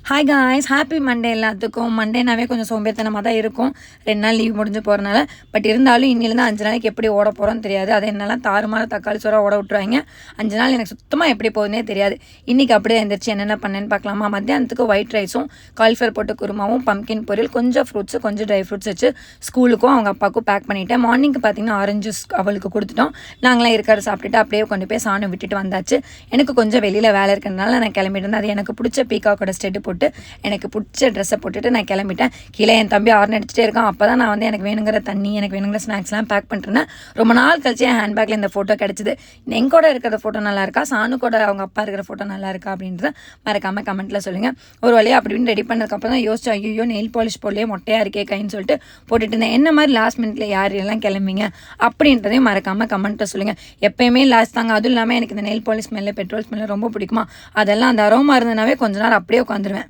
Hi guys, happy Monday எல்லாத்துக்கும். மண்டேனாவே கொஞ்சம் சோம்பேறித்தனமாக தான் இருக்கும், 2 நாள் லீவ் முடிஞ்சு போகிறனால. பட் இருந்தாலும் இன்னிலேருந்து 5 நாளைக்கு எப்படி ஓட போகிறோன்னு தெரியாது. அது என்னெல்லாம் தாறுமாற தக்காளி சோறாக ஓட விட்டுருவாங்க. 5 நாள் எனக்கு சுத்தமாக எப்படி போகுதுன்னே தெரியாது. இன்றைக்கி அப்படியே எழுந்திரிச்சு என்னென்ன பண்ணேன்னு பார்க்கலாமா. மத்தியானத்துக்கு ஒயிட் ரைஸும் காலிஃப்ளவர் போட்டு குருமாவும் பம்கின் பொரியல், கொஞ்சம் ஃப்ரூட்ஸு கொஞ்சம் ட்ரை ஃப்ரூட்ஸ் வச்சு ஸ்கூலுக்கும் அவங்க அப்பாவுக்கும் பேக் பண்ணிவிட்டேன். மார்னிங்க்கு பார்த்திங்கன்னா ஆரஞ்சு ஜூஸ் அவளுக்கு கொடுத்துட்டோம். நாங்களாம் இருக்கிறத சாப்பிட்டுட்டு அப்படியே கொண்டு போய் சாணம் விட்டுட்டு வந்தாச்சு. எனக்கு கொஞ்சம் வெளியில் வேலை இருக்கிறதுனால நான் கிளம்பிட்டு இருந்தேன். அது எனக்கு பிடிச்ச பீக்காக்கோட ஸ்டெட்டு போட்டு எனக்கு பிடிச்ச ட்ரெஸ்ஸை போட்டுட்டு நான் கிளம்பிட்டேன். கீழே என் தம்பி ஆர்ன் அடிச்சுட்டே இருக்கான். அப்போ தான் நான் எனக்கு வேணுங்கிற தண்ணி, எனக்கு வேணுங்கிற ஸ்நாக்ஸ்லாம் பேக் பண்ணிருந்தேன். ரொம்ப நாள் கழிச்சு என் ஹேண்ட்பேக்கில் இந்த ஃபோட்டோ கிடச்சிது. எங்க கூட இருக்கிற ஃபோட்டோ நல்லா இருக்கா, சாணு கூட அவங்க அப்பா இருக்கிற ஃபோட்டோ நல்லா இருக்கா அப்படின்றத மறக்காமல் கமெண்ட்டில் சொல்லுங்கள். ஒரு வழியாக அப்படின்னு ரெடி பண்ணதுக்கப்புறம் தான் யோசிச்சு, ஐயோ நெயில் பாலிஷ் போடலையே, மொட்டையாக இருக்கே கைன்னு சொல்லிட்டு போட்டுட்டு இருந்தேன். என்ன மாதிரி லாஸ்ட் மினிட்ல யார் எல்லாம் கிளம்பிங்க அப்படின்றதையும் மறக்காமல் கமெண்ட்டில் சொல்லுங்கள். எப்பயுமே லாஸ்ட் தாங்க. அதுவும் இல்லாமல் எனக்கு இந்த nail polish smell, petrol smell ரொம்ப பிடிக்குமா. அதெல்லாம் அந்த அரோமா இருந்ததுனாவே கொஞ்ச நேரம் அப்படியே உட்காந்துருவேன்.